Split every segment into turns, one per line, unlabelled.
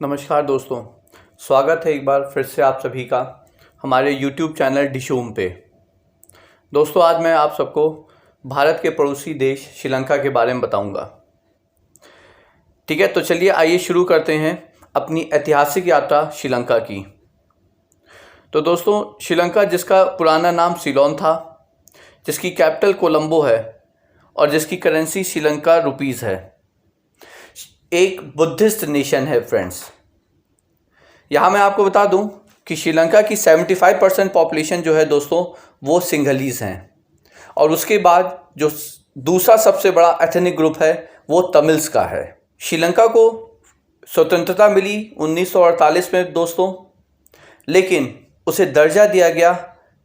नमस्कार दोस्तों, स्वागत है एक बार फिर से आप सभी का हमारे YouTube चैनल डिशूम पे। दोस्तों, आज मैं आप सबको भारत के पड़ोसी देश श्रीलंका के बारे में बताऊंगा। ठीक है, तो चलिए आइए शुरू करते हैं अपनी ऐतिहासिक यात्रा श्रीलंका की। तो दोस्तों, श्रीलंका जिसका पुराना नाम सीलोन था, जिसकी कैपिटल कोलंबो है और जिसकी करेंसी श्रीलंका रुपीज़ है, एक बुद्धिस्ट नेशन है फ्रेंड्स। यहाँ मैं आपको बता दूं कि श्रीलंका की 75% पॉपुलेशन जो है दोस्तों वो सिंघलीज़ हैं, और उसके बाद जो दूसरा सबसे बड़ा एथनिक ग्रुप है वो तमिल्स का है। श्रीलंका को स्वतंत्रता मिली 1948 में दोस्तों, लेकिन उसे दर्जा दिया गया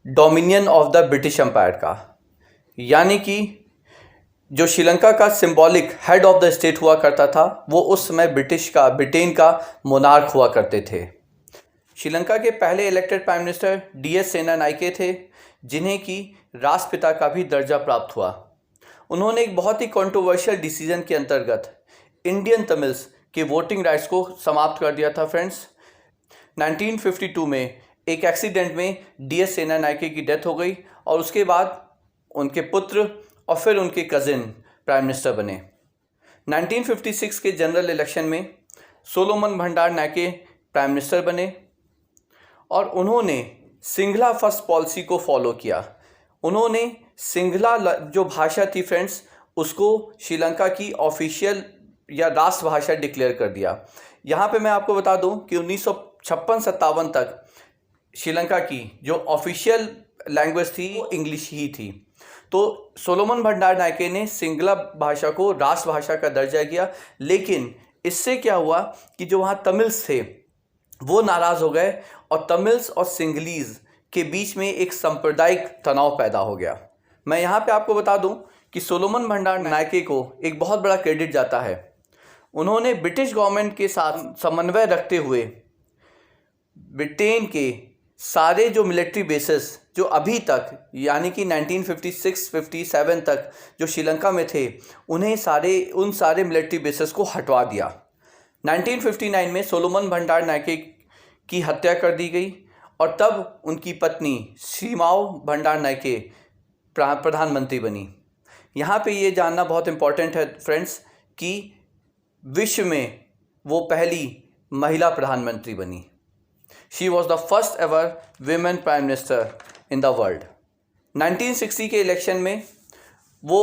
dominion of the British empire का, यानी कि जो श्रीलंका का symbolic head of the state हुआ करता था वो उस समय ब्रिटेन का मोनार्क हुआ करते थे। श्रीलंका के पहले इलेक्टेड प्राइम मिनिस्टर DS सेनानाइके थे, जिन्हें की राष्ट्रपिता का भी दर्जा प्राप्त हुआ। उन्होंने एक बहुत ही कंट्रोवर्शियल डिसीजन के अंतर्गत इंडियन तमिल्स के वोटिंग राइट्स को समाप्त कर दिया था फ्रेंड्स। 1952 में एक एक्सीडेंट में DS सेनानाइके की डेथ हो गई और उसके बाद उनके पुत्र और फिर उनके कज़िन प्राइम मिनिस्टर बने। 1956 के जनरल इलेक्शन में सोलोमन भंडारनाइके प्राइम मिनिस्टर बने और उन्होंने सिंगला फर्स्ट पॉलिसी को फॉलो किया। उन्होंने सिंगला जो भाषा थी फ्रेंड्स, उसको श्रीलंका की ऑफिशियल या राष्ट्रभाषा डिक्लेयर कर दिया। यहाँ पे मैं आपको बता दूं कि 1956-57 तक श्रीलंका की जो ऑफिशियल लैंग्वेज थी वो इंग्लिश ही थी। तो सोलोमन भंडारनाइके ने सिंगला भाषा को राष्ट्रभाषा का दर्जा दिया, लेकिन इससे क्या हुआ कि जो वहाँ तमिल्स थे वो नाराज़ हो गए और तमिल्स और सिंगलीज़ के बीच में एक सांप्रदायिक तनाव पैदा हो गया। मैं यहाँ पे आपको बता दूं कि सोलोमन भंडारनाइके को एक बहुत बड़ा क्रेडिट जाता है। उन्होंने ब्रिटिश गवर्नमेंट के साथ समन्वय रखते हुए ब्रिटेन के सारे जो मिलिट्री बेसेस जो अभी तक यानी कि 1956-57 तक जो श्रीलंका में थे, उन सारे मिलिट्री बेसेस को हटवा दिया। 1959 में सोलोमन भंडारनाइके की हत्या कर दी गई और तब उनकी पत्नी श्रीमाओ भंडारनाइके प्रधानमंत्री बनी। यहाँ पे ये जानना बहुत इम्पॉर्टेंट है फ्रेंड्स कि विश्व में वो पहली महिला प्रधानमंत्री बनी। She was the first ever women prime minister in the world. 1960 के इलेक्शन में वो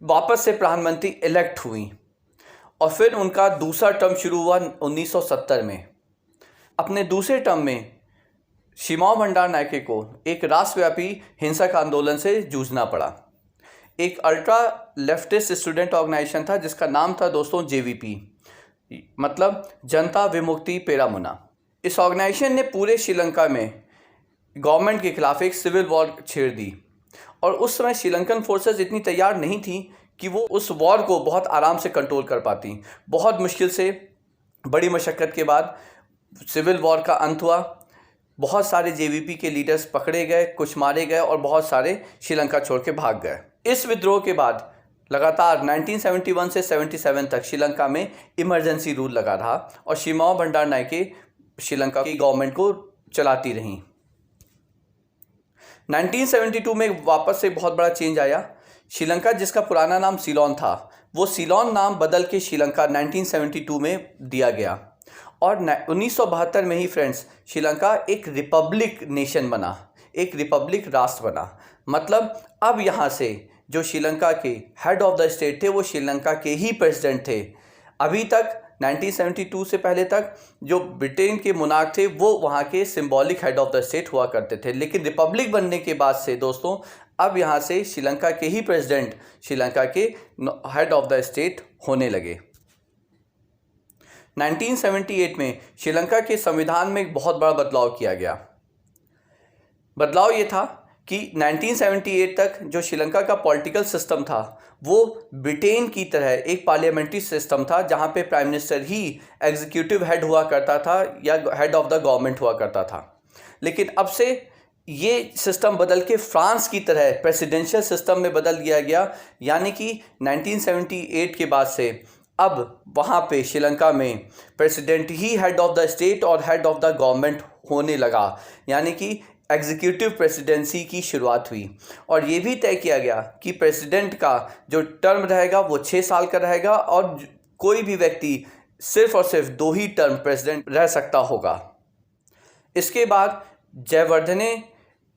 वापस से प्रधानमंत्री इलेक्ट हुई और फिर उनका दूसरा टर्म शुरू हुआ 1970 में। अपने दूसरे टर्म में श्रीमाओ भंडारनाइके को एक राष्ट्रव्यापी हिंसक आंदोलन से जूझना पड़ा। एक अल्ट्रा लेफ्टिस्ट स्टूडेंट ऑर्गेनाइजेशन था जिसका नाम था दोस्तों JVP, मतलब जनता विमुक्ति पेरामुना। इस ऑर्गेनाइजेशन ने पूरे श्रीलंका में गवर्नमेंट के खिलाफ एक सिविल वॉर छेड़ दी और उस समय श्रीलंकन फोर्सेस इतनी तैयार नहीं थी कि वो उस वॉर को बहुत आराम से कंट्रोल कर पाती। बहुत मुश्किल से बड़ी मशक्क़त के बाद सिविल वॉर का अंत हुआ। बहुत सारे JVP के लीडर्स पकड़े गए, कुछ मारे गए और बहुत सारे श्रीलंका छोड़ के भाग गए। इस विद्रोह के बाद लगातार 1971 से 77 तक श्रीलंका में इमरजेंसी रूल लगा रहा और श्रीमाओ भंडारनाइके श्रीलंका की गवर्नमेंट को चलाती रहीं। 1972 में वापस से बहुत बड़ा चेंज आया। श्रीलंका जिसका पुराना नाम सीलोन था, वो सीलोन नाम बदल के श्रीलंका 1972 में दिया गया और 1972 में ही फ्रेंड्स श्रीलंका एक रिपब्लिक नेशन बना, एक रिपब्लिक राष्ट्र बना। मतलब अब यहाँ से जो श्रीलंका के हेड ऑफ द स्टेट थे वो श्रीलंका के ही प्रेसिडेंट थे। अभी तक 1972 से पहले तक जो ब्रिटेन के मोनार्क थे वो वहाँ के symbolic head of the state हुआ करते थे, लेकिन रिपब्लिक बनने के बाद से दोस्तों अब यहाँ से श्रीलंका के ही प्रेसिडेंट श्रीलंका के हेड ऑफ द स्टेट होने लगे। 1978 में श्रीलंका के संविधान में एक बहुत बड़ा बदलाव किया गया। बदलाव ये था कि 1978 तक जो श्रीलंका का पॉलिटिकल सिस्टम था वो ब्रिटेन की तरह एक पार्लियामेंट्री सिस्टम था, जहां पे प्राइम मिनिस्टर ही एग्जीक्यूटिव हेड हुआ करता था या हेड ऑफ द गवर्नमेंट हुआ करता था। लेकिन अब से ये सिस्टम बदल के फ्रांस की तरह प्रेसिडेंशियल सिस्टम में बदल दिया गया, यानी कि 1978 के बाद से अब वहाँ पे श्रीलंका में president he head of the state और हेड ऑफ द गवर्नमेंट होने लगा, यानी कि एग्जीक्यूटिव प्रेसिडेंसी की शुरुआत हुई। और ये भी तय किया गया कि प्रेसिडेंट का जो टर्म रहेगा वो 6 साल का रहेगा और कोई भी व्यक्ति सिर्फ और सिर्फ 2 ही टर्म प्रेसिडेंट रह सकता होगा। इसके बाद जयवर्धने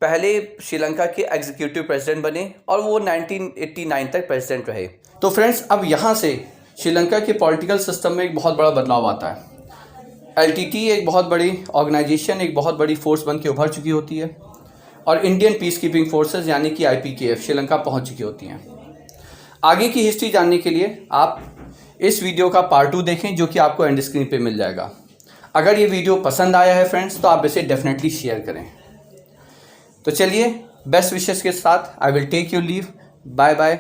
पहले श्रीलंका के एग्जीक्यूटिव प्रेसिडेंट बने और वो 1989 तक प्रेसिडेंट रहे। तो फ्रेंड्स, अब यहाँ से श्रीलंका के पॉलिटिकल सिस्टम में एक बहुत बड़ा बदलाव आता है। एलटीटी एक बहुत बड़ी ऑर्गेनाइजेशन, एक बहुत बड़ी फोर्स बन के उभर चुकी होती है और इंडियन पीस कीपिंग फोर्सेस यानी कि IPKF श्रीलंका पहुँच चुकी होती हैं। आगे की हिस्ट्री जानने के लिए आप इस वीडियो का पार्ट 2 देखें, जो कि आपको एंड स्क्रीन पे मिल जाएगा। अगर ये वीडियो पसंद आया है फ्रेंड्स, तो आप इसे डेफिनेटली शेयर करें। तो चलिए, बेस्ट विशेस के साथ I will take your leave. Bye bye.